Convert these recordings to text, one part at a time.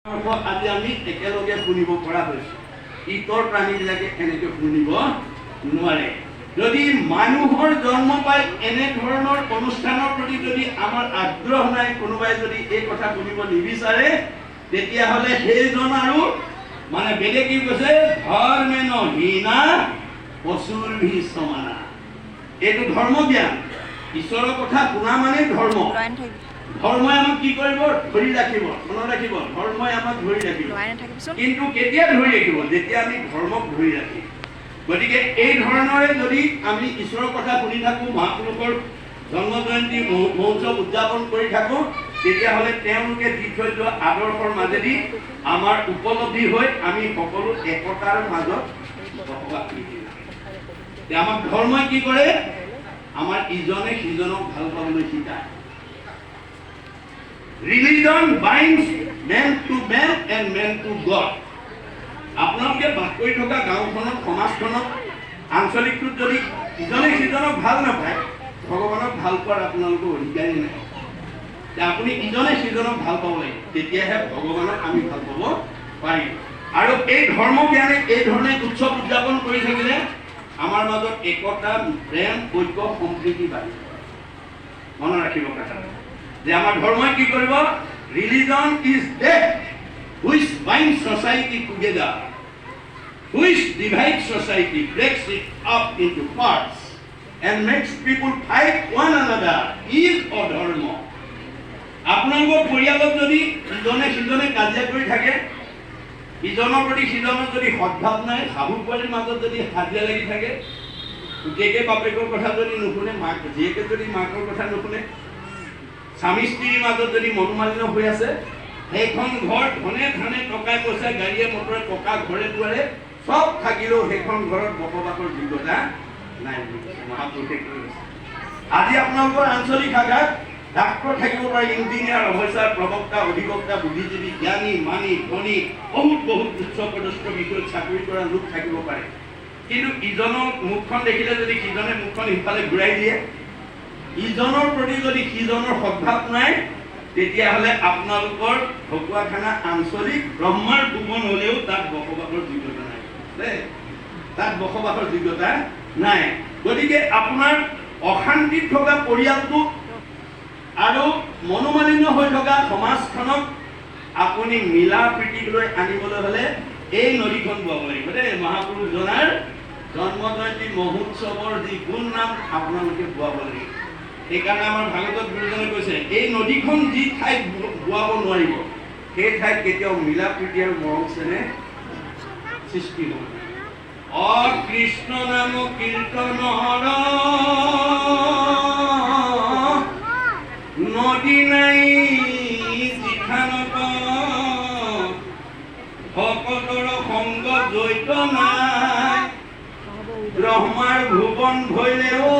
আজি আমি একেলগে শুনিব পৰা হৈছো। ইতৰ প্ৰাণীবিলাকে এনেকে শুনিব নোৱাৰে। যদি মানুহৰ জন্ম পাই এনে ধৰণৰ অনুষ্ঠানৰ প্ৰতি যদি আমাৰ আগ্ৰহ নাই, কোনোবাই যদি এই কথা শুনিব নিবিচাৰে, তেতিয়াহ'লে সেইজন আৰু মানে বেলেগ কি কৈছে, ধৰ্মেন হীনা পশুৰ ভি সমানা। এইটো ধৰ্ম জ্ঞান। ঈশ্বৰৰ কথা শুনা মানে ধৰ্ম। ধৰ্মই আমাক কি কৰিব? ধৰি ৰাখিব, মনত ৰাখিব। ধৰ্মই আমাক ধৰি ৰাখিব। কিন্তু কেতিয়া ধৰি ৰাখিব? যেতিয়া আমি ধৰ্মক ধৰি ৰাখিম। গতিকে এই ধৰণৰে যদি আমি ঈশ্বৰৰ কথা শুনি থাকো, মহাপুৰুষৰ জন্ম জয়ন্তী মহোৎসৱ উদযাপন কৰি থাকো, তেতিয়াহ'লে তেওঁলোকে দি থৈ যোৱা আদৰ্শৰ মাজেদি আমাৰ উপলব্ধি হৈ আমি সকলো একতাৰ মাজত বসবাস কৰি থাকিম। আমাক ধৰ্মই কি কৰে? আমাৰ ইজনে সিজনক ভাল পাবলৈ শিকায়। Religion binds man to man and man to God. আপোনালোকে বাস কৰি থকা গাঁওখনত, সমাজখনত, আঞ্চলিকটোত যদি ইজনে সিজনক ভাল নাপায়, ভগৱানক ভাল পোৱাৰ আপোনালোকৰ অধিকাৰী নাই। আপুনি ইজনে সিজনক ভাল পাব লাগিব, তেতিয়াহে ভগৱানক আমি ভাল পাব পাৰিম। আৰু এই ধৰ্ম জ্ঞানে এই ধৰণে উৎসৱ উদযাপন কৰি থাকিলে আমাৰ মাজত একতা, প্ৰেম, ঐক্য, সম্প্ৰীতি বাঢ়িব। মনত ৰাখিব কথা যে আমাৰ ধৰ্মই কি কৰিব? Religion is death which binds society together, which divides society, breaks it up into parts and makes people fight one another, is অধৰ্ম। আপোনালোকৰ পৰিয়ালত যদি ইজনে সিজনে কাজিয়া কৰি থাকে, ইজনৰ প্ৰতি সিজনৰ যদি সদ্ভাৱ নাই, শাহু পোৱালীৰ মাজত যদি হাজিৰা লাগি থাকে, পুতেকে বাপেকৰ কথা যদি নুশুনে, জীয়েকে যদি মাকৰ কথা নুশুনে, স্বামী স্ত্ৰীৰ মাজত যদি মনোমালিন্য হৈ আছে, সেইখন ঘৰ ধনে ধানে টকা পইচা গাড়ীয়ে মটৰে টকা ঘৰে দুৱাৰে চব থাকিলেও সেইখন ঘৰত বসবাসৰ যোগ্যতা নাই বুলি মহাপুৰুষে কৈ গৈছে। আজি আপোনালোকৰ আঞ্চলিক শাখাত ডাক্তৰ থাকিব পাৰে, ইঞ্জিনিয়াৰ, অফিচাৰ, প্ৰবক্তা, অধিবক্তা, বুদ্ধিজীৱী, জ্ঞানী, মানি, ধনী, বহুত উচ্চ পদস্থ বিষয়ত চাকৰি কৰা লোক থাকিব পাৰে। কিন্তু ইজনৰ মুখখন দেখিলে যদি সিজনে মুখখন সিফালে ঘূৰাই দিয়ে, ইজনৰ প্ৰতি যদি সিজনৰ সদ্ভাৱ নাই, তেতিয়াহ'লে আপোনালোকৰ ঢকুৱাখানা আঞ্চলিক ব্ৰহ্মাৰ ভুৱন হ'লেও তাত বসবাসৰ যোগ্যতা নাই। তাত বসবাসৰ যোগ্যতা নাই। গতিকে আপোনাৰ অশান্তিত থকা পৰিয়ালটো আৰু মনোমালিন্য হৈ থকা সমাজখনক আপুনি মিলা প্ৰীতিলৈ আনিবলৈ হ'লে এই নদীখন বোৱাব লাগিব দেই। মহাপুৰুষজনাৰ জন্ম জয়ন্তী মহোৎসৱৰ যি গুণ নাম আপোনালোকে বোৱাব লাগিব। সেইকাৰণে আমাৰ ভাগৱত গুৰুজনে কৈছে, এই নদীখন যি ঠাইত বোৱাব নোৱাৰিব, সেই ঠাইত কেতিয়াও মিলা প্ৰীতি আৰু মৰম চেনেহ সৃষ্টি নহয়। কৃষ্ণ নাম কীৰ্তন নদী নাই যিখানত, ভকতৰ সংগ জৈত নাই, ব্ৰহ্মাৰ ভুৱন ভৈলেও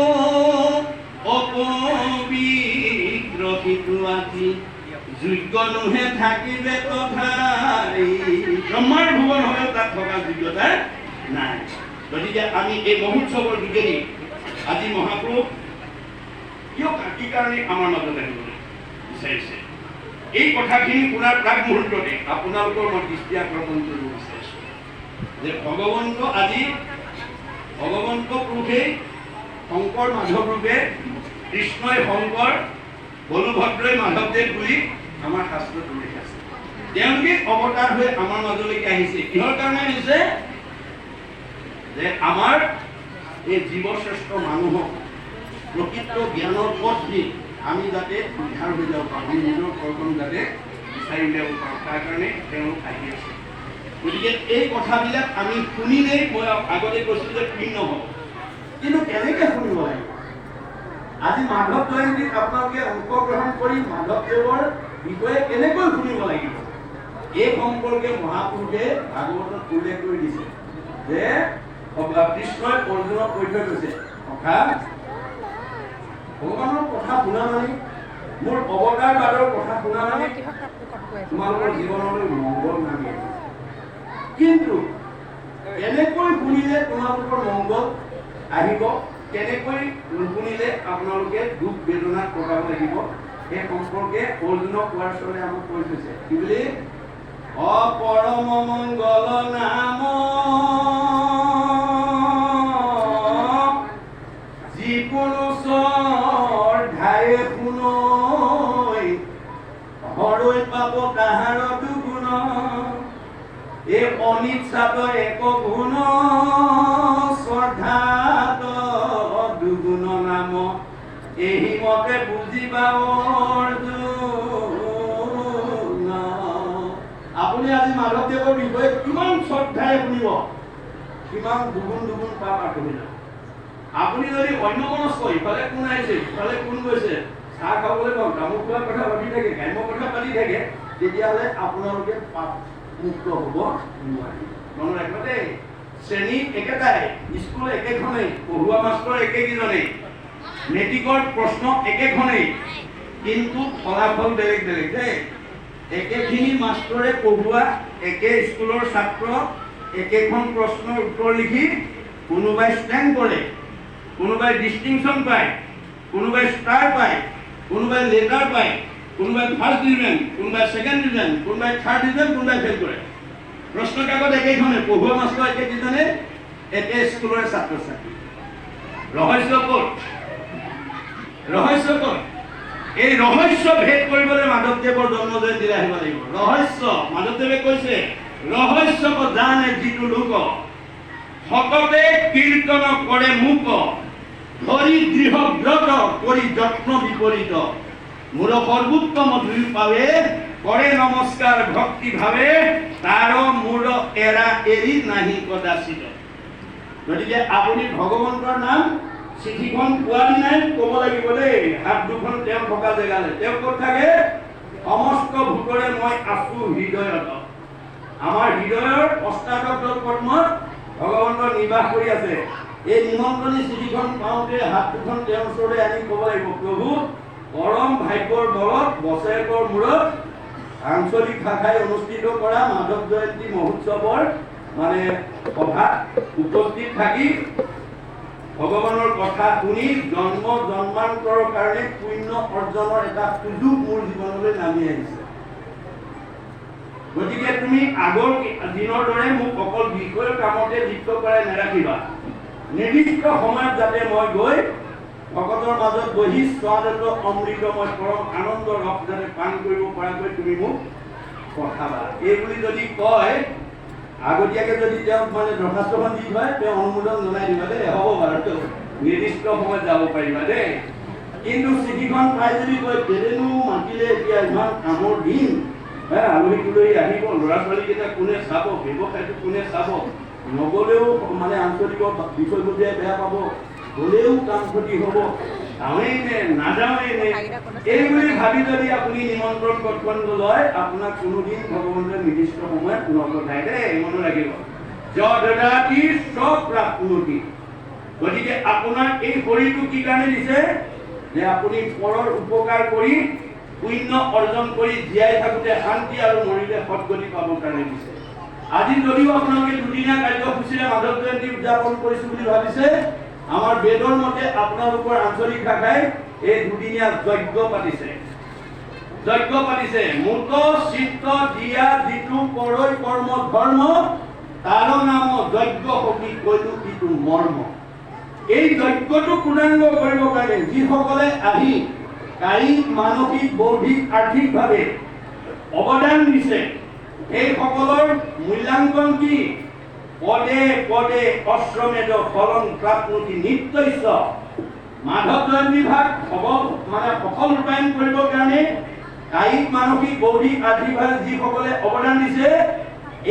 অপবিত্ৰ সিটো আজি, যোগ্য নোহে থাকিবে তথাই। ব্ৰহ্মাৰ ভুৱন হ'লেও তাত থকা যোগ্যতা নাই। গতিকে আমি এই মহোৎসৱৰ যোগেদি আজি মহাপুৰুষ কি কাৰণে আমাৰ মাজত আহিবলৈ বিচাৰিছে, এই কথাখিনি শুনাৰ প্ৰাক মুহূৰ্ততে আপোনালোকৰ মই দৃষ্টি আকৰ্ষণ কৰিব বিচাৰিছো যে ভগৱন্ত পুৰুষেই শংকৰ মাধৱ ৰূপে, কৃষ্ণই শংকৰ, বলভদ্ৰই মাধৱদেৱ বুলি আমাৰ শাস্ত্ৰত উল্লেখ আছে। তেওঁলোকে অৱতাৰ হৈ আমাৰ মাজলৈকে আহিছে। কিহৰ কাৰণে আহিছে? যে আমাৰ এই জীৱশ্ৰেষ্ঠ মানুহক প্ৰকৃত জ্ঞানৰ পথ দি আমি যাতে উদ্ধাৰ হৈ যাব পাৰোঁ, আমি নিজৰ ঘৰখন যাতে বিচাৰি উলিয়াব পাৰোঁ, তাৰ কাৰণে তেওঁলোক আহি আছে। গতিকে এই কথাবিলাক আমি শুনিলেই, মই আগতে কৈছিলোঁ যে শুনি নহ'ব, কিন্তু কেনেকৈ শুনিব লাগিব? আজি মাধৱ জয়ন্তীত আপোনালোকে অংশগ্ৰহণ কৰি মাধৱদেৱৰ বিষয়ে কেনেকৈ শুনিব লাগিব, এই সম্পৰ্কে মহাপুৰুষে ভাগৱতত উল্লেখ কৰি দিছে যে কৃষ্ণই অৰ্জুনক কৈ থৈ গৈছে, ভগৱানৰ কথা শুনা মানে, মোৰ অৱতাৰবাদৰ কথা শুনা মানে তোমালোকৰ জীৱনলৈ মংগল নামি আহিব। কিন্তু কেনেকৈ শুনিলে তোমালোকৰ মংগল আহিব, কেনেকৈ নুশুনিলে আপোনালোকে দুখ বেদনাত কটাব লাগিব, সেই সম্পৰ্কে অৰ্জুনক কোৱাৰ চলে আমাক কৈ থৈছে। কি বুলি? অপৰম মঙ্গল নাম যিকোনো শ্ৰদ্ধায়ে শুনৈ হৰৈ পাব তাহাৰ দুগুণ এই অনিচ্ছাত এক গুণ শ্ৰদ্ধাত দুগুণ নাম এই মতে বুজিবা অৰ্জুন। আপুনি আজি মাধৱদেৱৰ বিষয়ে কিমান শ্ৰদ্ধাৰে শুনিব, কিমান দুগুণ দুগুণ পাপ আঁতৰি যাব। আপুনি যদি অন্যমনস্ক ইফালে কোন আহিছে ইফালে কোন গৈছে, চাহ খাবলৈ পাওঁ, তামোল খোৱাৰ কথা ভাবি থাকে, গ্ৰাম্য কথা পাতি থাকে, তেতিয়াহ'লে আপোনালোকে পাপ মুক্ত হ'ব নোৱাৰি। মনত ৰাখিব দেই, শ্ৰেণী একেটাই, স্কুল একেখনেই, পঢ়ুৱা মাষ্টৰ একেকেইজনেই, মেট্ৰিকৰ প্ৰশ্ন একেখনেই, কিন্তু ফলাফল বেলেগ বেলেগ দেই। একেখিনি মাষ্টৰে পঢ়ুৱা, একে স্কুলৰ ছাত্ৰ, একেখন প্ৰশ্নৰ উত্তৰ লিখি কোনোবাই ষ্টেণ্ড কৰে, কোনোবাই ডিষ্টিংশ্যন পায়, কোনোবাই ষ্টাৰ পায়, কোনোবাই লেটাৰ পায়, কোনোবাই ফাৰ্ষ্ট ডিভিজন, কোনোবাই ছেকেণ্ড ডিভিজন, কোনোবাই থাৰ্ড ডিভিজন, কোনোবাই ফেইল কৰে। প্ৰশ্ন কাকত একেখনে, পঢ়ুৱা মাষ্টৰ একেকেইজনে, একে স্কুলৰে ছাত্ৰ ছাত্ৰী। ৰহস্য ক'ত? ৰহস্য ক'ত? এই ৰহস্য ভেদ কৰিবলৈ মাধৱদেৱৰ জন্ম জয়ন্তীলৈ আহিব লাগিব। ৰহস্য মাধৱদেৱে কৈছে, ৰহস্য জানে যিটো লোক ভকতে কীৰ্তন কৰে মুক ধৰি দৃঢ় ব্ৰত কৰি যত্ন বিপৰীত মোৰ সৰ্বোত্তম দুই পাৱে কৰে নমস্কাৰ ভক্তি ভাৱে তাৰ মূৰ এৰা এৰি নাহি কদাচিত। গতিকে আপুনি ভগৱন্তৰ নাম চিঠিখন পোৱা দিনাই ক'ব লাগিব দেই, হাত দুখন তেওঁ থকা জেগালৈ। তেওঁ ক'ত থাকে? সমস্ত ভূতৰে মই আছো হৃদয়ত। আমাৰ হৃদয়ৰ অষ্টাদশ পদ্মত ভগৱন্তৰ নিবাস কৰি আছে। এই নিমন্ত্ৰণী চিঠিখন পাওঁতে হাত দুখন তেওঁৰ ওচৰলৈ আনি ক'ব লাগিব, প্ৰভু পৰম ভাগ্যৰ বলত বছৰেকৰ মূৰত আঞ্চলিক ভাষাই অনুষ্ঠিত কৰা মাধৱ জয়ন্তী মহোৎসৱৰ সভাত উপস্থিত থাকি ভগৱানৰ কথা শুনি জন্ম জন্মান্তৰৰ কাৰণে পুণ্য অৰ্জনৰ এটা সুযোগ মোৰ জীৱনলৈ নামি আহিছে। গতিকে তুমি আগৰ দিনৰ দৰে মোক অকল বিষয়ৰ কামতে লিপ্ত কৰাই নাৰাখিবা। নিৰ্দিষ্ট সময়ত যাতে মই গৈ ভকতৰ মাজত বহি স্বাদত অমৃতময় পৰম আনন্দ ৰস যাতে পান কৰিব পৰাকৈ তুমি মোক পঠাবা। এই বুলি যদি কয়, আগতীয়াকে যদি তেওঁক দৰখাস্তখন দি থয়, তেওঁ অনুমোদন জনাই দিবা দেই, হ'ব বাৰু নিৰ্দিষ্ট সময়ত যাব পাৰিবা দেই। কিন্তু চিঠিখন পাই যদি কয় কেলেনো মাতিলে, এতিয়া ইমান কামৰ দিন, আলহী তুলহী আহিব, ল'ৰা ছোৱালীকেইটা কোনে চাব, ব্যৱসায়টো কোনে চাব, নগ'লেও আঞ্চলিকৰ বিষয়ববীয়াই বেয়া পাব, গ'লেও কাম ক্ষতি হ'ব, যাওঁৱেই নে নাযাওঁৱেই নে, এই বুলি ভাবি যদি আপুনি নিমন্ত্ৰণ পত্ৰখন লয়, আপোনাক কোনোদিন ভগৱন্তই নিৰ্দিষ্ট সময়ত নপঠায় দেই, মনত ৰাখিব। যদাতি স্বপ্ৰাপ্নোতি। গতিকে আপোনাক এই শৰীৰটো কি কাৰণে দিছে? যে আপুনি পৰৰ উপকাৰ কৰি পুণ্য অৰ্জন কৰি জীয়াই থাকোঁতে শান্তি আৰু মৰিলে সৎগতি পাবৰ কাৰণে দিছে। আজি যদিও আপোনালোকে দুদিনীয়া কাৰ্যসূচীৰে মাধৱ জয়ন্তী উদযাপন কৰিছো বুলি ভাবিছে, আমাৰ বেদৰ মতে আপোনালোকৰ আঞ্চলিক ভাষাই এই দুদিনীয়া যজ্ঞ পাতিছে। যজ্ঞ পাতিছে। মূত চিত্ত দিয়া যিটো কৰৈ কৰ্ম ধৰ্ম, তাৰ নাম যজ্ঞ সখী কৈলো কিটো মৰ্ম। এই যজ্ঞটো পূৰ্ণাংগ কৰিবৰ কাৰণে যিসকলে আহি কায়িক মানসিক বৌদ্ধিক আৰ্থিকভাৱে অৱদান দিছে, সেইসকলৰ মূল্যাংকন কি? পদে পদে অশ্ৰমেধ ফলন প্ৰাপ্নোতি নিত্যস্য। মাধৱ জয়ন্তী ভাগ সফল ৰূপায়ণ কৰিবৰ কাৰণে কায়িক মানসিক বৌদ্ধিক আৰ্থিকভাৱে যিসকলে অৱদান দিছে,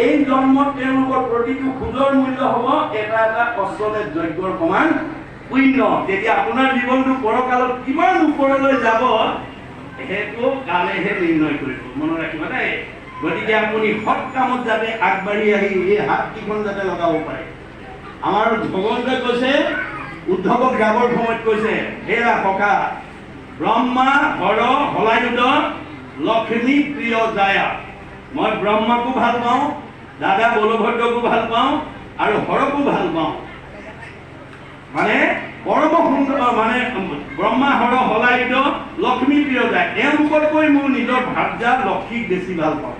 এই জন্মত তেওঁলোকৰ প্ৰতিটো খোজৰ মূল্য হ'ব এটা এটা অশ্বমেধ যজ্ঞৰ সমান পুণ্য। তেতিয়া আপোনাৰ জীৱনটো পৰকালত কিমান ওপৰলৈ যাব সেইটো কালেহে নিৰ্ণয় কৰিব, মনত ৰাখিব দেই। গতিকে আপুনি সৎ কামত যাতে আগবাঢ়ি আহি এই হাতকেইখন যাতে লগাব পাৰে। আমাৰ ভগৱন্তই কৈছে, উদ্ধৱক যাবৰ সময়ত কৈছে, হেৰা সখা ব্ৰহ্মা হৰ হলায়ুধ লক্ষ্মী প্ৰিয় জায়া। মই ব্ৰহ্মাকো ভাল পাওঁ, দাদা বলভদ্ৰকো ভাল পাওঁ আৰু হৰকো ভাল পাওঁ। পৰম সুন্দৰ ব্ৰহ্মা হৰ হলায়ুধ লক্ষ্মী প্ৰিয় যায়। এওঁলোকতকৈ মোৰ নিজৰ ভাৰ্যা লক্ষ্মীক বেছি ভাল পাওঁ।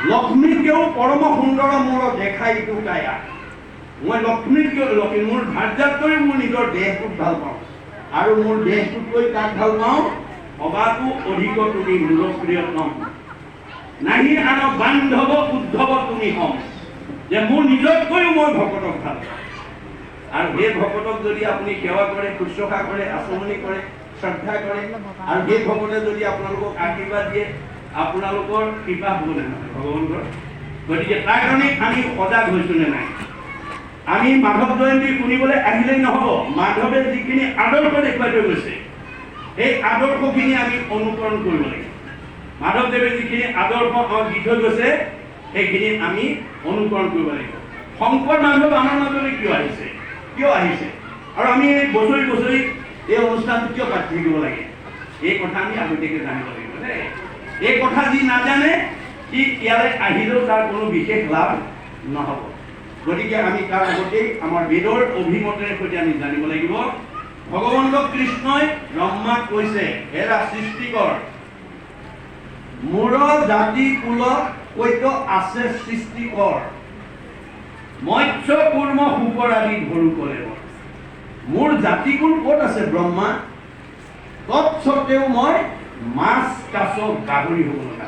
লক্ষ্মীকেও পৰম সুন্দৰ মোৰ দেখাই ইটো কায়া। মই লক্ষ্মীতকৈ লক্ষ্মী মোৰ ভাৰ্যাতকৈ মোৰ নিজৰ দেহটোক ভাল পাওঁ আৰু মোৰ দেহটোতকৈ কাক ভাল পাওঁ? সবাতো অধিক তুমি মোৰ প্ৰিয়তম নাহি আন বান্ধৱ উদ্ধৱ তুমি হম। যে মোৰ নিজতকৈও মই ভকতক ভাল পাওঁ আৰু সেই ভকতক যদি আপুনি সেৱা কৰে, শুশ্ৰূষা কৰে, আচমনি কৰে, শ্ৰদ্ধা কৰে আৰু সেই ভকতে যদি আপোনালোকক আশীৰ্বাদ দিয়ে, আপোনালোকৰ কৃপা হ'ব নে নহয় ভগৱানৰ? গতিকে তাৰ কাৰণে আমি সজাগ হৈছোঁ নে নাই? আমি মাধৱ জয়ন্তী শুনিবলৈ আহিলেই নহ'ব। মাধৱে যিখিনি আদৰ্শ দেখুৱাই থৈ গৈছে সেই আদৰ্শখিনি আমি অনুকৰণ কৰিব লাগিব। মাধৱদেৱে যিখিনি আদৰ্শ দি থৈ গৈছে সেইখিনি আমি অনুকৰণ কৰিব লাগিব। শংকৰ মাধৱ আমাৰ মাজলৈ কিয় আহিছে? আৰু আমি বছৰি বছৰি এই অনুষ্ঠানটো কিয় পাতি থাকিব লাগে? এই কথা আমি আগতীয়াকৈ জানিব লাগিব দেই। এই কথা যি নাজানে সি ইয়ালৈ আহিলেও তাৰ কোনো বিশেষ লাভ নহ'ব। গতিকে আমি তাৰ আগতেই আমাৰ বেদৰ অভিমতেৰে সৈতে আমি জানিব লাগিব। ভগৱন্ত কৃষ্ণই ব্ৰহ্মাক কৈছে, হেৰা সৃষ্টিকৰ মোৰ জাতি কুল কৈত আছে সৃষ্টিকৰ মৎস্য কুৰ্ম শুকৰ আদি ধৰু কৰে। মোৰ জাতিকুল ক'ত আছে ব্ৰহ্মা? তৎসত্বেও মই মাছ কাছ গাহৰি হ'ব লগা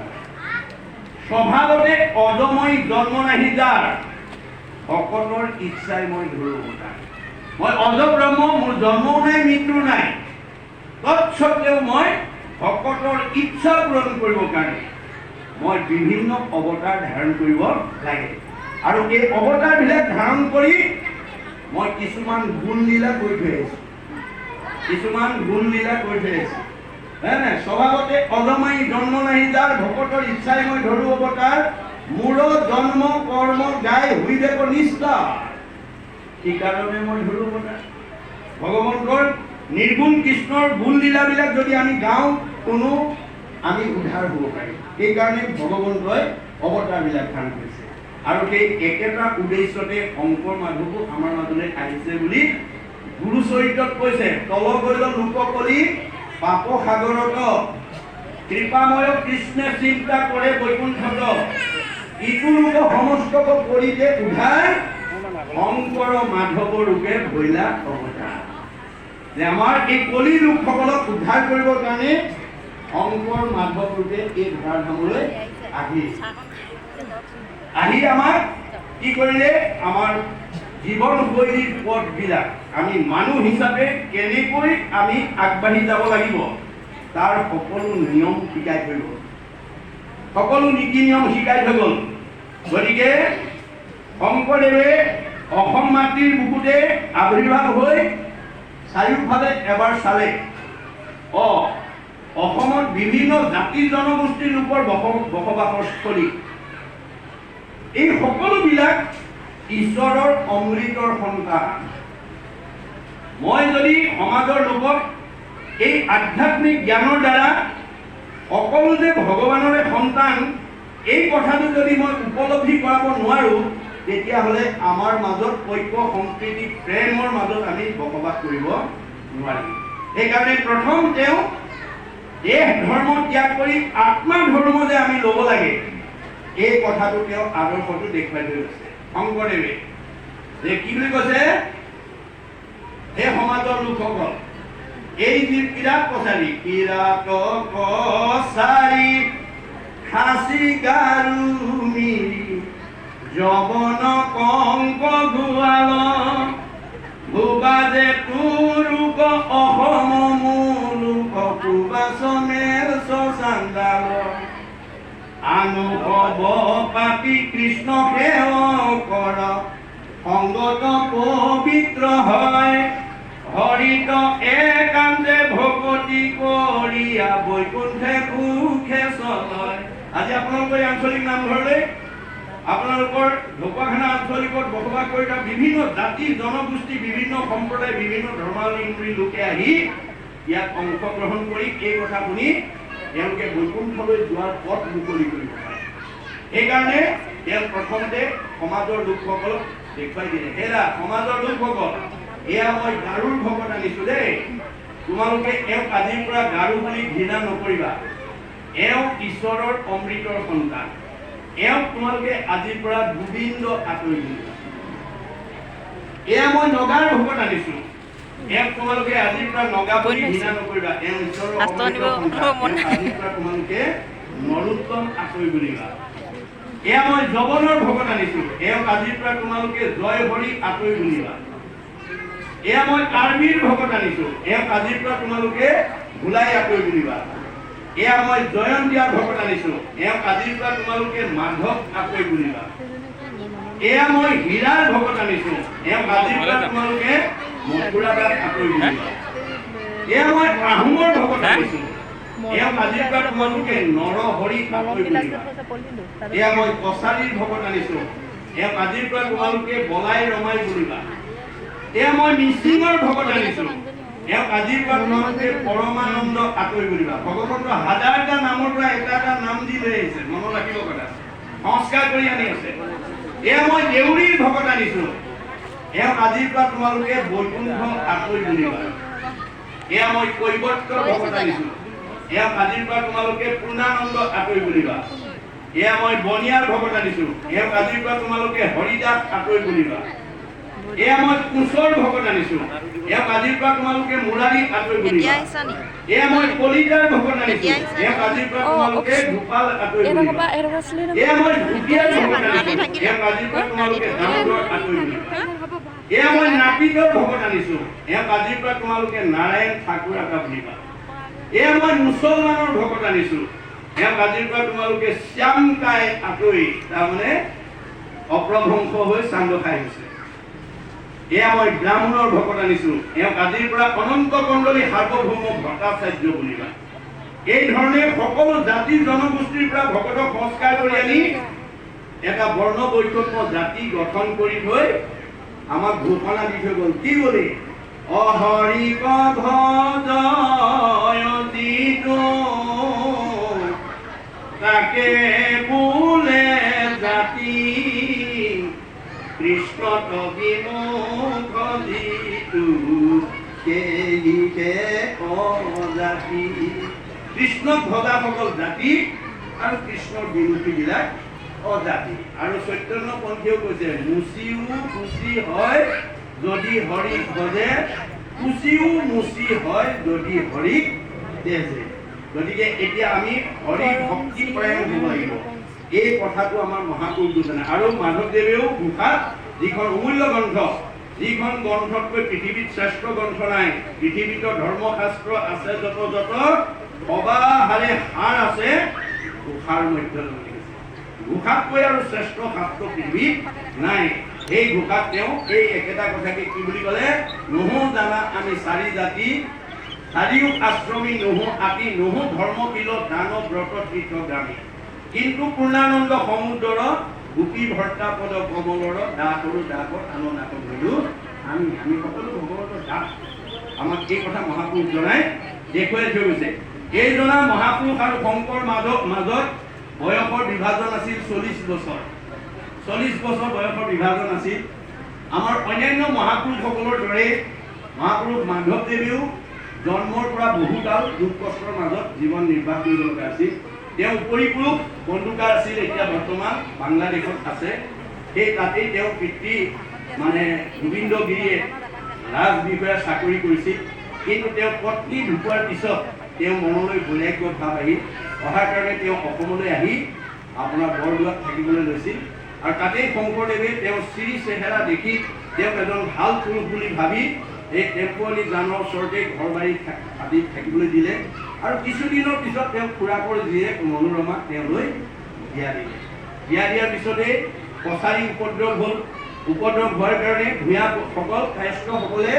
স্বভাৱতে অজময় জন্ম নাহি যাৰ ভকতৰ ইচ্ছাই মই ধৰো অৱতাৰ। মই অজ ব্ৰহ্ম, মোৰ জন্মও নাই মৃত্যু নাই, তৎসত্বেও মই ভকতৰ ইচ্ছা পূৰণ কৰিবৰ কাৰণে মই বিভিন্ন অৱতাৰ ধাৰণ কৰিব লাগে আৰু এই অৱতাৰবিলাক ধাৰণ কৰি মই কিছুমান গুণলীলা কৰি থৈ আহিছোঁ। স্বভাৱতে অজমাই জন্ম নাহি যাৰ ভকতৰ ইচ্ছাই মই ধৰো অৱতাৰ মোৰ জন্ম কৰ্ম গাই হৈ যাব নিষ্ঠা কি কাৰণে মই ধৰো অৱতাৰ। ভগৱন্তৰ নিৰ্গুণ কৃষ্ণৰ গুণ লীলাবিলাক যদি আমি গাওঁ শুনো আমি উদ্ধাৰ হ'ব পাৰিম। সেইকাৰণে ভগৱন্তই অৱতাৰবিলাক ধাৰণ কৰিছে আৰু সেই একেটা উদ্দেশ্যতে শংকৰ মাধৱো আমাৰ মাজলৈ আহিছে বুলি গুৰু চৰিত্ৰত কৈছে। তল গৈল লোককলি পাপ সাগৰত কৃপাময় কৃষ্ণে চিন্তা কৰে বৈকুণ্ঠত ইটো লোক সমস্তক কৰিতে উদ্ধাৰ শংকৰ মাধৱ ৰূপে ভৈলা অৱতাৰ। যে আমাৰ এই কলি লোকসকলক উদ্ধাৰ কৰিবৰ কাৰণে শংকৰ মাধৱ ৰূপে এই ধৰাধামলৈ আহি আমাক কি কৰিলে? আমাৰ জীৱনশৈলীৰ পথবিলাক আমি মানুহ হিচাপে কেনেকৈ আমি আগবাঢ়ি যাব লাগিব তাৰ সকলো নিয়ম শিকাই থৈ গ'ল, সকলো নীতি নিয়ম শিকাই থৈ গ'ল। গতিকে শংকৰদেৱে অসম মাতৃৰ বুকুতে আৱিৰ্ভাৱ হৈ চাৰিওফালে এবাৰ চালে। অসমত বিভিন্ন জাতি জনগোষ্ঠীৰ লোকৰ বসবাসৰ স্থলী। এই সকলোবিলাক ঈশ্বৰৰ অমৃতৰ সন্তান। মই যদি সমাজৰ লোকক এই আধ্যাত্মিক জ্ঞানৰ দ্বাৰা সকলো যে ভগৱানৰে সন্তান এই কথাটো যদি মই উপলব্ধি কৰাব নোৱাৰোঁ তেতিয়াহ'লে আমাৰ মাজত ঐক্য সম্প্ৰীতি প্ৰেমৰ মাজত আমি বসবাস কৰিব নোৱাৰিম। সেইকাৰণে প্ৰথম তেওঁ দেহ ধৰ্ম ত্যাগ কৰি আত্মা ধৰ্ম যে আমি ল'ব লাগে এই কথাটো তেওঁ আদৰ্শটো দেখুৱাই থৈ গৈছে শংকৰদেৱে। যে কি বুলি কৈছে? সেই সমাজৰ লোকসকল এই যি কিৰাত কছাৰী খাচী গাৰু মিৰি যবন কংক গোৱাল ভুবাজে তুৰুক অসম মুলুক সুবাচনেৰ চান্দাল আনু হব পাপী কৃষ্ণ সেৱ কৰ সংগত পবিত্ৰ হয় হৰিত একান্তে ভকতি কৰিয়া বৈকুণ্ঠে সুখে চলয়। আজি আপোনালোকৰ এই আঞ্চলিক নামঘৰলৈ আপোনালোকৰ ঢকুৱাখানা আঞ্চলিকত বসবাস কৰি থকা বিভিন্ন জাতি জনগোষ্ঠী বিভিন্ন সম্প্ৰদায় বিভিন্ন ধৰ্মাৱলম্বী লোকে আহি ইয়াত অংশগ্ৰহণ কৰি এই কথা শুনি তেওঁলোকে বৈকুণ্ঠলৈ যোৱাৰ পথ মুকলি কৰিব পাৰে। সেইকাৰণে তেওঁ প্ৰথমতে সমাজৰ লোকসকলক দেখুৱাই দিলে, হেৰা সমাজৰ লোকসকল এয়া মই গাৰুৰ ভকত আনিছো দেই, তোমালোকে এওঁক আজিৰ পৰা গাৰু বুলি ঘৃণা নকৰিবা। এওঁ ঈশ্বৰৰ অমৃতৰ সন্তান। এওঁক তোমালোকে আজিৰ পৰা গোবিন্দ আঁতৰি বুলিবা। এয়া মই নগাৰ ভকত আনিছো, এওঁক তোমালোকে আজিৰ পৰা নগা বুলি ঘৃণা নকৰিবা। এওঁ ঈশ্বৰৰ আজিৰ পৰা তোমালোকে নৰোত্তম আঁতৰি বুলিবা। এয়া মই যৱনৰ ভকত আনিছো, এওঁক আজিৰ পৰা তোমালোকে জয় হৰি আঁতৰি বুলিবা। এয়া মই কাৰ্বিৰ ভকত আনিছো, এওঁক আজিৰ পৰা তোমালোকে ভোলাই আঁতৰি বুলিবা। এয়া মই জয়ন্তীয়াৰ ভকত আনিছো, এওঁক আজিৰ পৰা তোমালোকে মাধৱ আঁতৰি বুলিবা। এয়া মই হীৰাৰ ভকত আনিছো, এওঁক আজিৰ পৰা তোমালোকে মথুৰাদাস আঁতৰি বুলিবা। এয়া মই আহোমৰ ভকত আনিছো, এওঁক আজিৰ পৰা তোমালোকে নৰহৰি আঁতৰি বুলিবা। এয়া মই কছাৰীৰ ভকত আনিছো, এওঁক আজিৰ পৰা তোমালোকে বলাই ৰমাই বুলিবা। এয়া মই মিচিঙৰ ভকত আনিছো, এওঁক আজিৰ পৰা তোমালোকে পৰমানন্দ আঁতৰি বুলিবা। ভগৱন্তৰ হাজাৰটা নামৰ পৰা এটা এটা নাম দি লৈ আহিছে, মনত ৰাখিব কথা, সংস্কাৰ কৰি আনি আছে। এয়া মই দেউৰীৰ ভকত আনিছো, এওঁক আজিৰ পৰা তোমালোকে বৈকুণ্ঠ আঁতৰি বুলিবা। এয়া মই কৈৱৰ্তৰ ভকত আনিছো, এওঁক আজিৰ পৰা তোমালোকে পূৰ্ণানন্দ আঁতৰি বুলিবা। এয়া মই বনিয়াৰ ভকত আনিছো, এওঁক আজিৰ পৰা তোমালোকে হৰিদাস আঁতৰি বুলিবা। এয়া মই কোচৰ ভকত আনিছো, এওঁক আজিৰ পৰা তোমালোকে মুৰাৰী আঁতৰি বুলিবা। এয়া মই কলিতাৰ ভকত আনিছো, এওঁক আজিৰ পৰা তোমালোকে গোপাল আঁতৰি বুলিবা। এয়া মই ভুটিয়াৰ ভকত আনিছো, এওঁক আজিৰ পৰা তোমালোকে দামোদৰ আঁতৰি বুলিবা। এয়া মই নাপিতৰ ভকত আনিছো, এওঁক আজিৰ পৰা তোমালোকে নাৰায়ণ ঠাকুৰ আঁতৰি বুলিবা। এয়া মই মুছলমানৰ ভকত আনিছো, এওঁক আজিৰ পৰা তোমালোকে শ্যামকাই আঁতৰি, তাৰমানে অপ্ৰভংশ হৈ চাংগ খাই হৈছে। এয়া মই ব্ৰাহ্মণৰ ভকত আনিছো, এওঁক আজিৰ পৰা অনন্ত কণ্ডলী সাৰ্বভৌম ভট্টাচাৰ্য বুলিবা। এই ধৰণে সকলো জাতি জনগোষ্ঠীৰ পৰা ভকতক সংস্কাৰ কৰি আনি এটা বৰ্ণ বৈষম্য জাতি গঠন কৰি থৈ আমাক ঘোষণা দি থৈ গ'ল। কি বুলি? অহৰি কথ জয় দিতো তাকে বোলে জাতি, কৃষ্ণ তবিমুখ দিতো সেয়ে অজাতি। কৃষ্ণক ভজাসকল জাতি আৰু কৃষ্ণৰ বিৰোধী বিলাক অজাতি। আৰু চৈতন্যপন্থীয়েও কৈছে মুচিও মুচি হয় যদি হৰিক ভজে, মুচিও মুচি হয় যদি হৰিক তেজে। গতিকে এতিয়া আমি হৰি ভক্তি পৰায়ণ হ'ব লাগিব, এই কথাটো আমাৰ মহাপুৰুষ জানে। আৰু মাধৱদেৱেও ঘোষাত যিখন অমূল্য গ্ৰন্থ, যিখন গ্ৰন্থতকৈ পৃথিৱীত শ্ৰেষ্ঠ গ্ৰন্থ নাই, পৃথিৱীত ধৰ্মশাস্ত্ৰ আছে যত যত সবাহাৰে সাৰ আছে ঘোষাৰ মধ্যত। ঘোষাতকৈ আৰু শ্ৰেষ্ঠ শাস্ত্ৰ পৃথিৱীত নাই। এই ঘোষাত তেওঁ এই একেটা কথাকে কি বুলি ক'লে? নহো জানা আমি চাৰি জাতি, চাৰিও আশ্ৰমী নহো আতি, নহো ধৰ্ম কিল দান ব্ৰত তীৰ্থগ্ৰামী, কিন্তু পূৰ্ণানন্দ সমুদ্ৰৰ গোপী ভৰ্তা পদ কমলৰ দাসৰো দাসত আন নাক ধৰিলো আমি। আমি সকলো ভগৱতৰ দাস। আমাক এই কথা মহাপুৰুষ জনাই দেখুৱাই থৈ গৈছে। এই জনা মহাপুৰুষ আৰু শংকৰ মাজত বয়সৰ বিভাজন আছিল 40 বছৰ। 40 বছৰ বয়সৰ বিভাজন আছিল। আমাৰ অন্যান্য মহাপুৰুষসকলৰ দৰে মহাপুৰুষ মাধৱদেৱেও জন্মৰ পৰা বহুকাল দুখ কষ্টৰ মাজত জীৱন নিৰ্বাহ কৰিব লগা আছিল। তেওঁ পৰিপুৰুষ বন্দুকাৰ আছিল, এতিয়া বৰ্তমান বাংলাদেশত আছে। সেই তাতেই তেওঁ পিতৃ মানে গোবিন্দগিৰিয়ে ৰাজ বিষয়া চাকৰি কৰিছিল। কিন্তু তেওঁ পত্নী ঢুকোৱাৰ পিছত তেওঁ মনলৈ বৈৰাগ্য ভাৱ আহি অহাৰ কাৰণে তেওঁ অসমলৈ আহি আপোনাৰ বৰদোৱাত থাকিবলৈ লৈছিল। আৰু তাতেই শংকৰদেৱে তেওঁ শ্ৰী চেহেৰা দেখি তেওঁক এজন ভাল পুৰুষ বুলি ভাবি এই টেম্পোৱালী জানৰ ওচৰতে ঘৰ বাৰী আদিত থাকিবলৈ দিলে। আৰু কিছুদিনৰ পিছত তেওঁ খুৰাকৰ জীয়েক মনোৰমাক তেওঁলৈ বিয়া দিলে। বিয়া দিয়াৰ পিছতে কছাৰী উপদ্ৰৱ হ'ল। উপদ্ৰৱ হোৱাৰ কাৰণে ভূঞাসকল কায়স্থসকলে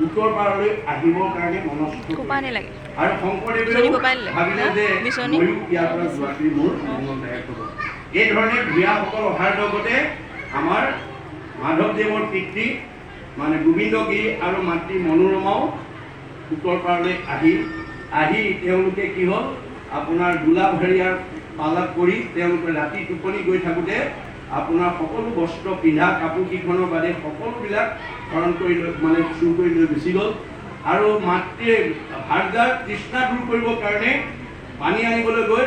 উত্তৰ পাৰলৈ আহিবৰ কাৰণে মনস্থ কৰিলে। আৰু শংকৰদেৱে ভাবিলে যে ময়ো ইয়াৰ পৰা যোৱাটোৱে মোৰ মংগলদায়ক হ'ব। এই ধৰণে ভূঞাসকল অহাৰ লগতে আমাৰ মাধৱদেৱৰ পিতৃ মানে গোবিন্দগিৰি আৰু মাতৃ মনোৰমাও উত্তৰ পাৰলৈ আহি তেওঁলোকে কি হ'ল আপোনাৰ গোলাপহেৰিয়াৰ পালাত কৰি তেওঁলোকে ৰাতি টোপনি গৈ থাকোঁতে আপোনাৰ সকলো বস্ত্ৰ পিন্ধা কাপোৰ কেইখনৰ বাদে সকলোবিলাক হৰণ কৰি লৈ মানে চুৰ কৰি লৈ গুচি গ'ল। আৰু মাতৃয়ে ভাৰ্যাৰ তৃষ্ণা দূৰ কৰিবৰ কাৰণে পানী আনিবলৈ গৈ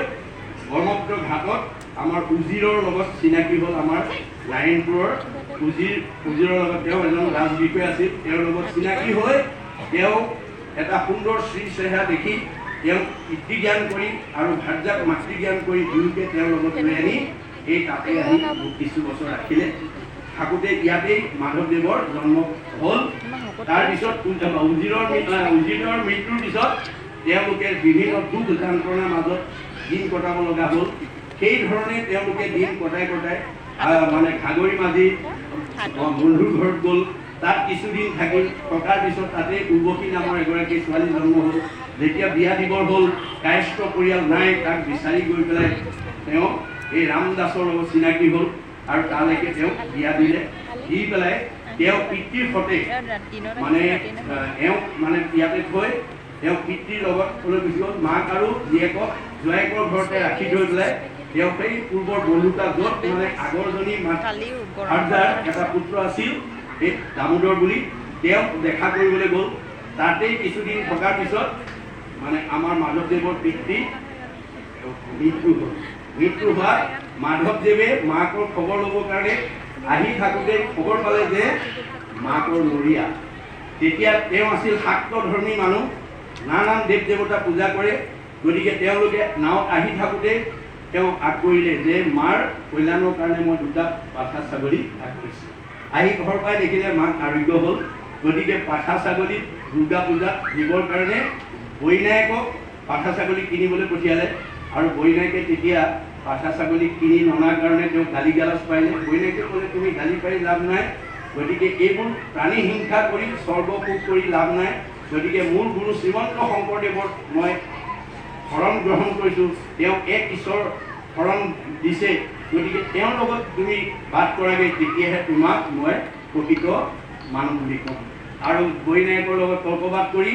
ব্ৰহ্মপুত্ৰ ঘাটত আমাৰ উজিৰৰ লগত চিনাকি হ'ল। আমাৰ নাৰায়ণপুৰৰ উজিৰৰ লগত তেওঁ এজন ৰাজ বিষয়া আছিল। তেওঁৰ লগত চিনাকি হৈ তেওঁ এটা সুন্দৰ শ্ৰী চেহেৰা দেখি তেওঁ পিতৃ জ্ঞান কৰি আৰু ভাৰ্যাক মাতৃ জ্ঞান কৰি দুয়োকে তেওঁৰ লগত লৈ আনি এই তাতে আহি কিছু বছৰ ৰাখিলে। থাকোঁতে ইয়াতেই মাধৱদেৱৰ জন্ম হ'ল। তাৰপিছত উজিৰৰ মৃত্যুৰ পিছত তেওঁলোকে বিভিন্ন দুখ যন্ত্ৰণাৰ মাজত দিন কটাব লগা হ'ল। সেই ধৰণে তেওঁলোকে দিন কটাই মানে ঘাগৰি মাঝি বন্ধুৰ ঘৰত গ'ল। তাত কিছুদিন থাকিল। থকাৰ পিছত তাতে উৰ্বশী নামৰ এগৰাকী ছোৱালী জন্ম হ'ল। যেতিয়া বিয়া দিবৰ হ'ল, কায়স্থ পৰিয়াল নাই, তাক বিচাৰি গৈ পেলাই তেওঁ এই ৰামদাসৰ লগত চিনাকি হ'ল আৰু তালৈকে তেওঁ বিয়া দিলে। দি পেলাই তেওঁ পিতৃৰ সতে মানে এওঁক মানে ইয়াতে থৈ তেওঁ পিতৃৰ লগত লৈ গুচি গ'ল। মাক আৰু জীয়েকক জোৱায়েকৰ ঘৰতে ৰাখি থৈ পেলাই তেওঁ সেই পূৰ্বৰ বন্ধুতা য'ত মানে আগৰজনী ভাৰ্যাৰ এটা পুত্ৰ আছিল এই দামোদৰ বুলি, তেওঁক দেখা কৰিবলৈ গ'ল। তাতেই কিছুদিন থকাৰ পিছত মানে আমাৰ মাধৱদেৱৰ পিতৃ মৃত্যু হ'ল। মৃত্যু হোৱাত মাধৱদেৱে মাকৰ খবৰ ল'বৰ কাৰণে আহি থাকোঁতে খবৰ পালে যে মাকৰ নৰীয়া। তেতিয়া তেওঁ আছিল শাক্তধৰ্মী মানুহ, নানান দেৱ দেৱতা পূজা কৰে। গতিকে তেওঁলোকে নাৱত আহি থাকোঁতে তেওঁ আগ কৰিলে যে মাৰ কল্যাণৰ কাৰণে মই দুটা পাঠা ছাগলী আগ কৰিছোঁ। আহি ঘৰ পাই দেখিলে মাক আৰোগ্য হ'ল। গতিকে পাঠা ছাগলী দুৰ্গা পূজাত দিবৰ কাৰণে বৈনায়কক পাঠা ছাগলী কিনিবলৈ পঠিয়ালে। আৰু বৈনায়কে তেতিয়া পাঠা ছাগলী কিনি ননাৰ কাৰণে তেওঁ গালি গালাজ পাৰিলে। বৈনায়কে ক'লে তুমি গালি পাৰি লাভ নাই, গতিকে এইবোৰ প্ৰাণী হিংসা কৰি স্বৰ্গসুখ কৰি লাভ নাই। গতিকে মোৰ গুৰু শ্ৰীমন্ত শংকৰদেৱৰ মই শৰণ গ্ৰহণ কৰিছোঁ, তেওঁ এক ঈশ্বৰ শৰণ দিছে। গতিকে তেওঁৰ লগত তুমি বাস কৰাগৈ, তেতিয়াহে তোমাক মই প্ৰকৃত মানুহ বুলি ক'ম। আৰু বৈনায়কৰ লগত তৰ্কবাদ কৰি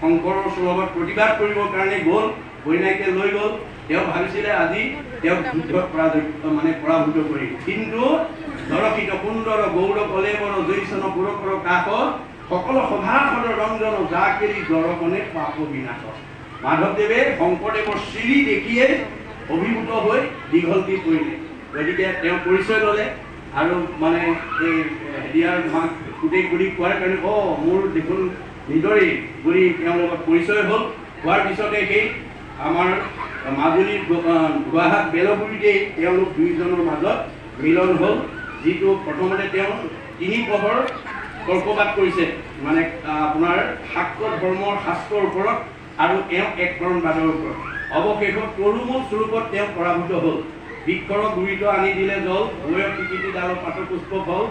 শংকৰৰ লগত প্ৰতিবাদ কৰিবৰ কাৰণে গ'ল। বৈনায়কে লৈ গ'ল। তেওঁ ভাবিছিলে আজি তেওঁক যুদ্ধত পৰাভূত কৰি, কিন্তু দৰশিত সুন্দৰ গৌৰ কলেবৰ জৈচন পুৰকৰ কাষ সকলো সভাসদ ৰঞ্জন যা কেৰি দৰকনে পাপ বিনাশ। মাধৱদেৱে শংকৰদেৱৰ শ্ৰী দেখিয়ে অভিভূত হৈ দীঘলতি পৰিলে। গতিকে তেওঁ পৰিচয় ল'লে আৰু মানে এই হেৰিয়াৰ মাক গোটেই গুৰি কোৱাৰ কাৰণে মোৰ দেখোন নিজৰেই বুলি তেওঁৰ লগত পৰিচয় হ'ল। হোৱাৰ পিছতে সেই আমাৰ মাজুলীৰ গুৱাহাট বেলগুৰিতেই তেওঁলোক দুয়োজনৰ মাজত মিলন হ'ল। যিটো প্ৰথমতে তেওঁ 3 প্ৰহৰ তৰ্কবাদ কৰিছে, মানে আপোনাৰ শাক্ত ধৰ্মৰ শাস্ত্ৰৰ ওপৰত আৰু তেওঁ এককৰণবাদৰ ওপৰত। অৱশেষত তৰুমূল স্বৰূপত তেওঁ পৰাভূত হ'ল। বৃক্ষৰ গুৰিত আনি দিলে জল, বয়স স্বীকৃতি ডালৰ পাত পুষ্প ফল,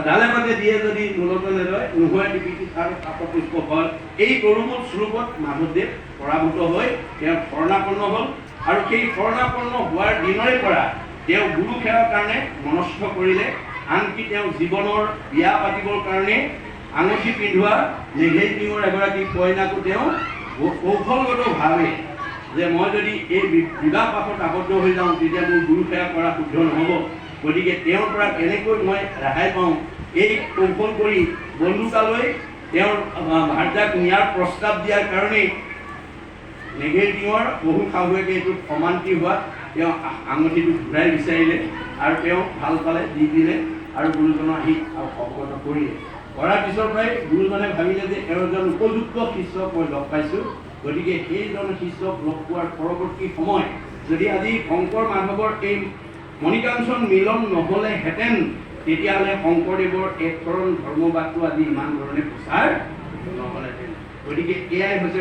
ডালে পাতে দিয়ে যদি মূলতে নেদয়, নোহোৱাই টিপিটি আৰু পাত পুষ্প ফল। এই তৰুমূল স্বৰূপত মাধৱদেৱ পৰাভূত হৈ তেওঁ শৰণাপন্ন হ'ল। আৰু সেই শৰণাপন্ন হোৱাৰ দিনৰে পৰা তেওঁ গুৰু সেৱাৰ কাৰণে মনস্থ কৰিলে। আনকি তেওঁ জীৱনৰ বিয়া পাতিবৰ কাৰণে আঙুঠি পিন্ধোৱা নেঘেলটিঙৰ এগৰাকী কইনাকো তেওঁ কৌশলগতভাৱে যে মই যদি এই বিবাহ পাশত আবদ্ধ হৈ যাওঁ তেতিয়া মোৰ গুৰু সেৱা কৰা শুদ্ধ নহ'ব। গতিকে তেওঁৰ পৰা কেনেকৈ মই ৰেহাই পাওঁ, এই কৌশল কৰি বন্ধুতালৈ তেওঁৰ ভাৰ্যাক নিয়াৰ প্ৰস্তাৱ দিয়াৰ কাৰণেই নেঘেলটিঙৰ বহু শাহুৱেকে এইটোত সমান্তি হোৱাত তেওঁ আঙুঠিটো ঘূৰাই বিচাৰিলে আৰু তেওঁ ভাল পালে, দি দিলে আৰু গুৰুজনৰ আহি অৱগত কৰিলে। কৰাৰ পিছৰ পৰাই গুৰুজনে ভাবিলে যে এজন উপযুক্ত শিষ্যক মই লগ পাইছোঁ। গতিকে সেইজন শিষ্যক লগ পোৱাৰ পৰৱৰ্তী সময় যদি আজি শংকৰ মাধৱৰ এই মণিকাঞ্চন মিলন নহ'লেহেঁতেন, তেতিয়াহ'লে শংকৰদেৱৰ এককৰণ ধৰ্মবাদটো আজি ইমান ধৰণে প্ৰচাৰ নহ'লেহেঁতেন। গতিকে এয়াই হৈছে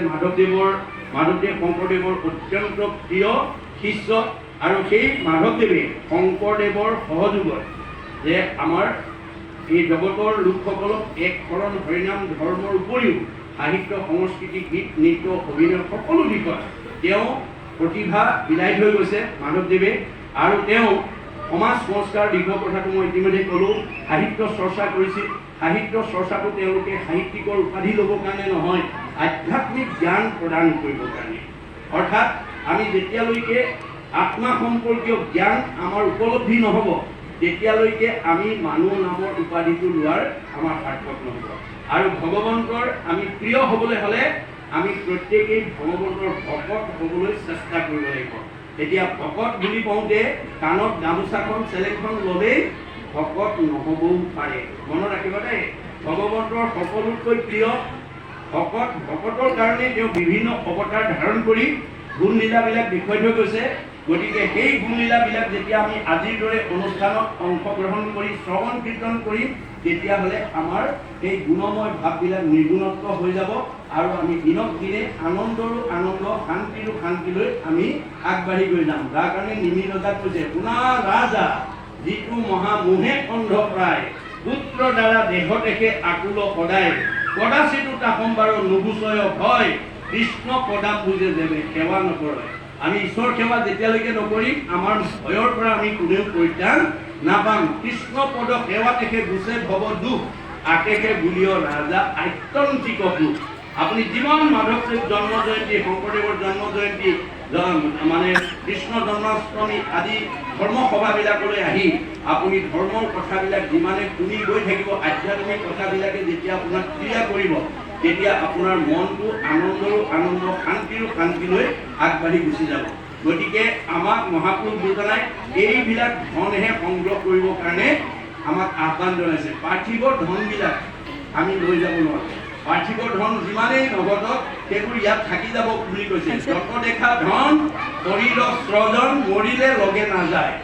মাধৱদেৱ শংকৰদেৱৰ অত্যন্ত প্ৰিয় শিষ্য। আৰু সেই মাধৱদেৱে শংকৰদেৱৰ সহযোগত যে আমাৰ এই জগতৰ লোকসকলক এককৰণ হৰিনাম ধৰ্মৰ উপৰিও সাহিত্য, সংস্কৃতি, গীত, নৃত্য, অভিনয় সকলো দিশত তেওঁ প্ৰতিভা বিলাই থৈ গৈছে মাধৱদেৱে। আৰু তেওঁ সমাজ সংস্কাৰ দিশৰ কথাটো মই ইতিমধ্যে ক'লোঁ। সাহিত্য চৰ্চা কৰিছিল। সাহিত্য চৰ্চাটো তেওঁলোকে সাহিত্যিকৰ উপাধি ল'বৰ কাৰণে নহয়, আধ্যাত্মিক জ্ঞান প্ৰদান কৰিবৰ কাৰণে। অৰ্থাৎ আমি যেতিয়ালৈকে আত্মা সম্পৰ্কীয় জ্ঞান আমাৰ উপলব্ধি নহ'ব, তেতিয়ালৈকে আমি মানুহ নামৰ উপাধিটো লোৱাৰ আমাৰ সাৰ্থক নহ'ব। আৰু ভগৱন্তৰ আমি প্ৰিয় হ'বলৈ হ'লে আমি প্ৰত্যেকেই ভগৱন্তৰ ভকত হ'বলৈ চেষ্টা কৰিব লাগিব। এতিয়া ভকত বুলি কওঁতে কাণত গামোচাখন চেলেংখন ল'লেই ভকত নহ'বও পাৰে। মনত ৰাখিব দেই, ভগৱন্তৰ সকলোতকৈ প্ৰিয় ভকত। ভকতৰ কাৰণে তেওঁ বিভিন্ন অৱতাৰ ধাৰণ কৰি গুণ লীলাবিলাক দেখুৱাই থৈ গৈছে। গতিকে সেই গুণ লীলাবিলাক যেতিয়া আমি আজিৰ দৰে অনুষ্ঠানত অংশগ্ৰহণ কৰি শ্ৰৱণ কীৰ্তন কৰিম, তেতিয়াহ'লে আমাৰ সেই গুণময় ভাৱবিলাক নিৰ্গুণত্ব হৈ যাব আৰু আমি দিনক দিনে আনন্দৰো আনন্দ, শান্তিৰো শান্তিলৈ আমি আগবাঢ়ি গৈ যাম। যাৰ কাৰণে নিমি ৰজাক কৈছে, শুনা ৰাজা যিটো মহামোহে অন্ধ প্ৰায়, পুত্ৰ দ্বাৰা দেহ দেখে আকুল সদায়, কদাচিতো তা সম্বাৰ নুগুচয় ভয়, কৃষ্ণ পদা পূজে যেনে সেৱা নকৰে। আমি ঈশ্বৰ সেৱা যেতিয়ালৈকে নকৰিম, আমাৰ ভয়ৰ পৰা আমি কোনেও পৰিত্ৰাণ নাপাম। কৃষ্ণ পদ সেৱা দেখে গুচে ভৱ দুখ, আকেশে বুলিও ৰাজা আত্যন্তিক সুখ। আপুনি যিমান মাধৱদেৱ জন্ম জয়ন্তী, শংকৰদেৱৰ জন্ম জয়ন্তী, মানে কৃষ্ণ জন্মাষ্টমী আদি ধৰ্মসভাবিলাকলৈ আহি আপুনি ধৰ্মৰ কথাবিলাক যিমানে শুনি গৈ থাকিব, আধ্যাত্মিক কথাবিলাকে যেতিয়া আপোনাক ক্ৰিয়া কৰিব, তেতিয়া আপোনাৰ মনটো আনন্দৰো আনন্দ, শান্তিৰো শান্তিলৈ আগবাঢ়ি গুচি যাব। গতিকে আমাক মহাপুৰুষ দুজনাই এইবিলাক ধনহে সংগ্ৰহ কৰিবৰ কাৰণে আমাক আহ্বান জনাইছে। পাৰ্থিৱ ধনবিলাক আমি লৈ যাব নোৱাৰোঁ। পাৰ্থিৱ ধন যিমানেই নগদক সেইবোৰ ইয়াত থাকি যাব বুলি কৈছে। যত দেখা ধন শৰীৰ স্ৰজন, মৰিলে লগে নাযায়।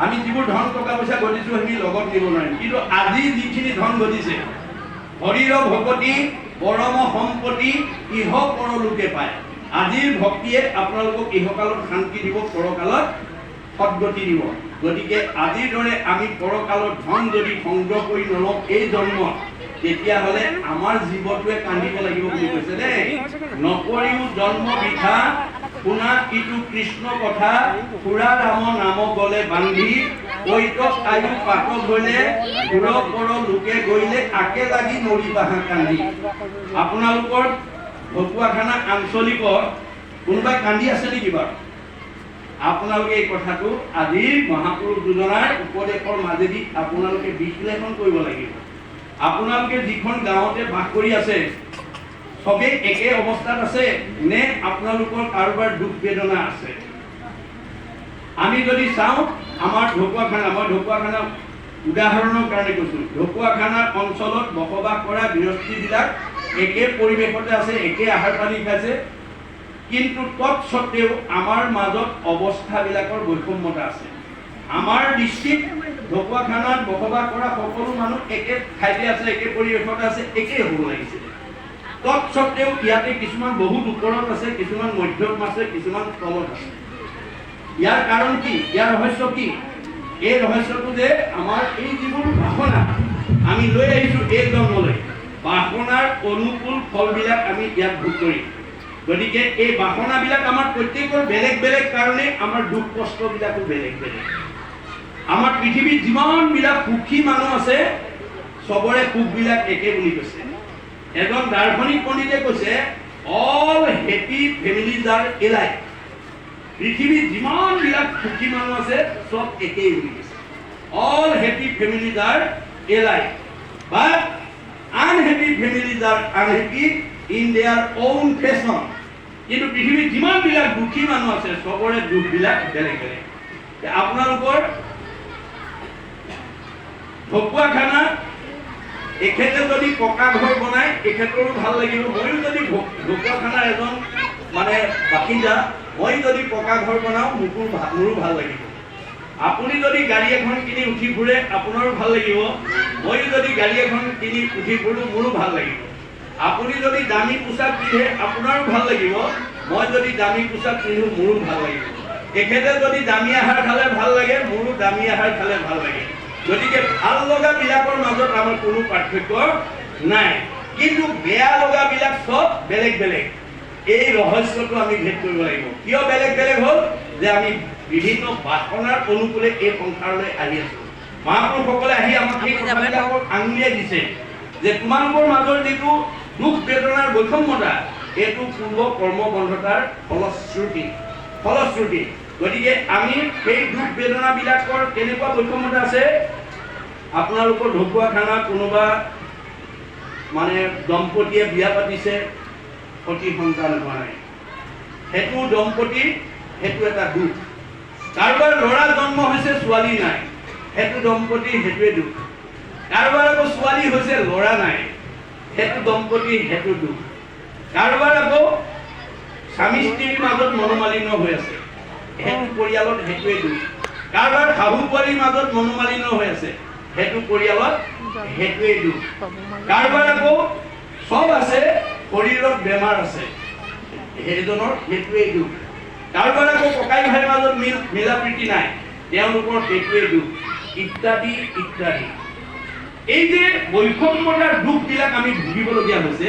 আমি যিবোৰ ধন টকা পইচা ঘটিছোঁ আমি লগত নিব নোৱাৰিম, কিন্তু আজি যিখিনি ধন ঘটিছে, শৰীৰ ভকতি পৰম সম্পত্তি ইহ পৰলোকে পায়। আজিৰ ভক্তিয়ে আপোনালোকক ইহকালত শান্তি দিব, পৰকালত সদ্গতি দিব। গতিকে আজিৰ দৰে আমি পৰকালৰ ধন যদি সংগ্ৰহ কৰি নলওঁ এই জন্মত, তেতিয়াহ'লে আমাৰ জীৱটোৱে কান্দিব লাগিব বুলি কৈছে দেই। নকৰিও জন্ম বৃথা, শুনা ইটো কৃষ্ণ কথা, সুৰা ৰাম নাম গলে বান্ধি, কৈত আয়ু পাতক গলে, সুৰ পৰ লোকে গইলে, আকে লাগি মৰি বাহা কান্দি। আপোনালোকৰ ঢকুৱাখানা আঞ্চলিকৰ কোনোবাই কান্দি আছে নেকি বাৰু? আপোনালোকে এই কথাটো আজিৰ মহাপুৰুষ দুজনাৰ উপদেশৰ মাজেদি আপোনালোকে বিশ্লেষণ কৰিব লাগিব। আপোনালোকে যিখন গাঁৱতে বাস কৰি আছে, সবেই একে অৱস্থাত আছে নে আপোনালোকৰ কাৰোবাৰ দুখ বেদনা আছে? আমি যদি চাওঁ আমাৰ ঢকুৱাখানা, মই ঢকুৱাখানা উদাহৰণৰ কাৰণে কৈছোঁ, ঢকুৱাখানা অঞ্চলত বসবাস কৰা গৃহস্থীবিলাক একে পৰিৱেশতে আছে, একে আহাৰ পানী খাইছে, কিন্তু তৎসত্বেও আমাৰ মাজত অৱস্থাবিলাকৰ বৈষম্যতা আছে। আমাৰ দৃষ্টিত ঢকুৱাখানাত বসবাস কৰা সকলো মানুহ একে ঠাইতে আছে, একে পৰিৱেশতে আছে, একেই হ'ব লাগিছিলে। তৎসত্বেও ইয়াতে কিছুমান বহুত ওপৰত আছে, কিছুমান মধ্যম আছে, কিছুমান তলত আছে। ইয়াৰ কাৰণ কি? ইয়াৰ ৰহস্য কি? এই ৰহস্যটো যে আমাৰ এই যিবোৰ বাসনা আমি লৈ আহিছোঁ এই জন্মলৈ, বাসনাৰ অনুকূল ফলবিলাক আমি ইয়াত ভোগ কৰিম। গতিকে এই বাসনাবিলাক আমাৰ প্ৰত্যেকৰ বেলেগ বেলেগ কাৰণে আমাৰ দুখ কষ্টবিলাকো বেলেগ বেলেগ। আমাৰ পৃথিৱীত যিমানবিলাক সুখী মানুহ আছে, চবৰে সুখবিলাক একে বুলি কৈছে। এজন দাৰ্শনিক পণ্ডিতে কৈছে, all happy families R alike. পৃথিৱীত যিমানবিলাক সুখী মানুহ আছে চব একেই বুলি কৈছে। All happy families R alike, but unhappy families R unhappy in there own fashion. কিন্তু পৃথিৱীত যিমানবিলাক দুখী মানুহ আছে চবৰে দুখবিলাক বেলেগ বেলেগ। আপোনালোকৰ ঢকুৱাখানা এখেতে যদি পকা ঘৰ বনায় এখেতৰো ভাল লাগিব। ময়ো যদি ঢকুৱাখানাৰ এজন মানে বাসিন্দা, মই যদি পকা ঘৰ বনাওঁ মোৰো ভাল লাগিব। আপুনি যদি গাড়ী এখন কিনি উঠি ফুৰে আপোনাৰো ভাল লাগিব। ময়ো যদি গাড়ী এখন কিনি উঠি ফুৰোঁ মোৰো ভাল লাগিব। আপুনি যদি দামী পোচাক পিন্ধে আপোনাৰো ভাল লাগিব। মই যদি দামী পোচাক পিন্ধো মোৰো ভাল লাগিব। এখেতে যদি দামী আহাৰ খালে ভাল লাগে, মোৰো দামী আহাৰ খালে ভাল লাগে। গতিকে ভাল লগাবিলাকৰ মাজত আমাৰ কোনো পাৰ্থক্য নাই, কিন্তু বেয়া লগাবিলাক চব বেলেগ বেলেগ। এই ৰহস্যটো আমি ভেদ কৰিব লাগিব। কিয় বেলেগ বেলেগ হ'ল? যে আমি বিভিন্ন বাসনাৰ অনুকূলে এই সংসাৰলৈ আহি আছোঁ। মহাপুৰুষসকলে আহি আমাক সেই কথাবিলাকক আঙুলিয়াই দিছে যে তোমালোকৰ মাজৰ যিটো দুখ বেদনাৰ বৈষম্যতা, এইটো পূৰ্ব কৰ্মবন্ধতাৰ ফলশ্ৰুতি। গতিকে আমি সেই দুখ বেদনাবিলাকৰ কেনেকুৱা বৈষম্যতা আছে? আপোনালোকৰ ঢকুৱাখানাত কোনোবা মানে দম্পতীয়ে বিয়া পাতিছে, সতি সন্তান হোৱা নাই, সেইটো দম্পতি সেইটো এটা দুখ। কাৰোবাৰ ল'ৰা জন্ম হৈছে ছোৱালী নাই, সেইটো দম্পতি সেইটোৱে দুখ। কাৰোবাৰ আকৌ ছোৱালী হৈছে ল'ৰা নাই, সেইটো দম্পতি সেইটো দুখ। কাৰোবাৰ আকৌ স্বামী স্ত্ৰীৰ মাজত মনোমালিন্য হৈ আছে, সেইটো পৰিয়ালত সেইটোৱে দুখ। কাৰোবাৰ শাহু বোৱাৰীৰ মাজত মনোমালিন্য হৈ আছে, সেইটো পৰিয়ালত সেইটোৱে দুখ। কাৰোবাৰ আকৌ চব আছে, শৰীৰত বেমাৰ আছে, সেইজনৰ সেইটোৱে দুখ। কাৰোবাৰ আকৌ ককাই ভাইৰ মাজত মিলা প্ৰীতি নাই, তেওঁলোকৰ সেইটোৱে দুখ, ইত্যাদি ইত্যাদি। এই যে বৈষম্যতাৰ দুখবিলাক আমি ভুগিবলগীয়া হৈছে,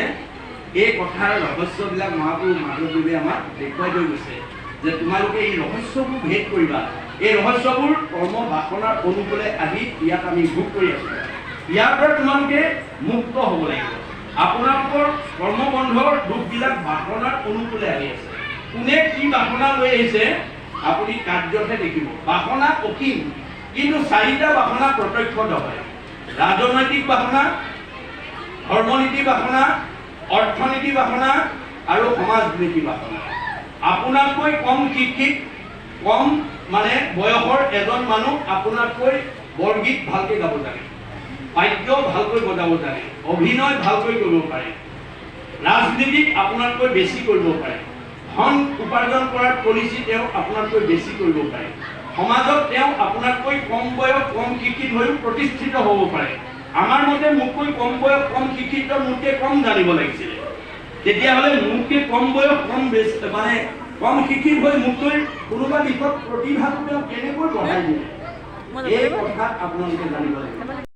এই কথাৰ ৰহস্যবিলাক মহাপুৰুষ মাধৱদেৱে আমাক দেখুৱাই থৈ গৈছে যে তোমালোকে এই ৰহস্যবোৰ ভেদ কৰিবা। এই ৰহস্যবোৰ কৰ্ম বাসনাৰ অনুকূলে আহি ইয়াত আমি ভোগ কৰি আছো। ইয়াৰ পৰা তোমালোকে মুক্ত হ'ব লাগিব। আপোনালোকৰ কৰ্মবন্ধৰ দুখবিলাক বাসনাৰ অনুকূলে আহি আছে। কোনে কি বাসনা লৈ আহিছে আপুনি কাৰ্যতহে দেখিব। বাসনা অসীম, কিন্তু চাৰিটা বাসনা প্ৰত্যক্ষ হয়: ৰাজনৈতিক বাসনা, ধৰ্মনীতি বাসনা, অৰ্থনীতি বাসনা আৰু সমাজনীতি বাসনা। আপোনাতকৈ কম শিক্ষিত, কম মানে বয়সৰ এজন মানুহ আপোনাতকৈ বৰগীত ভালকৈ গাব জানে, বাদ্য ভালকৈ বজাব জানে, অভিনয় ভালকৈ কৰিব পাৰে, ৰাজনীতিত আপোনাতকৈ বেছি কৰিব পাৰে, ধন উপাৰ্জন কৰাৰ পলিচি তেওঁ আপোনাতকৈ বেছি কৰিব পাৰে, সমাজত তেওঁ আপোনাতকৈ কম বয়স কম শিক্ষিত হৈও প্ৰতিষ্ঠিত হ'ব পাৰে। আমাৰ মতে মোতকৈ কম বয়স কম শিক্ষিত মোতকৈ কম জানিব লাগিছিলে, তেতিয়াহ'লে মোতকৈ কম বয়স কম মানে কম শিক্ষিত হৈ মোতকৈ কোনোবা দিশত প্ৰতিভাটো তেওঁ কেনেকৈ বঢ়াই দিলে, এই কথা আপোনালোকে জানিব লাগিব।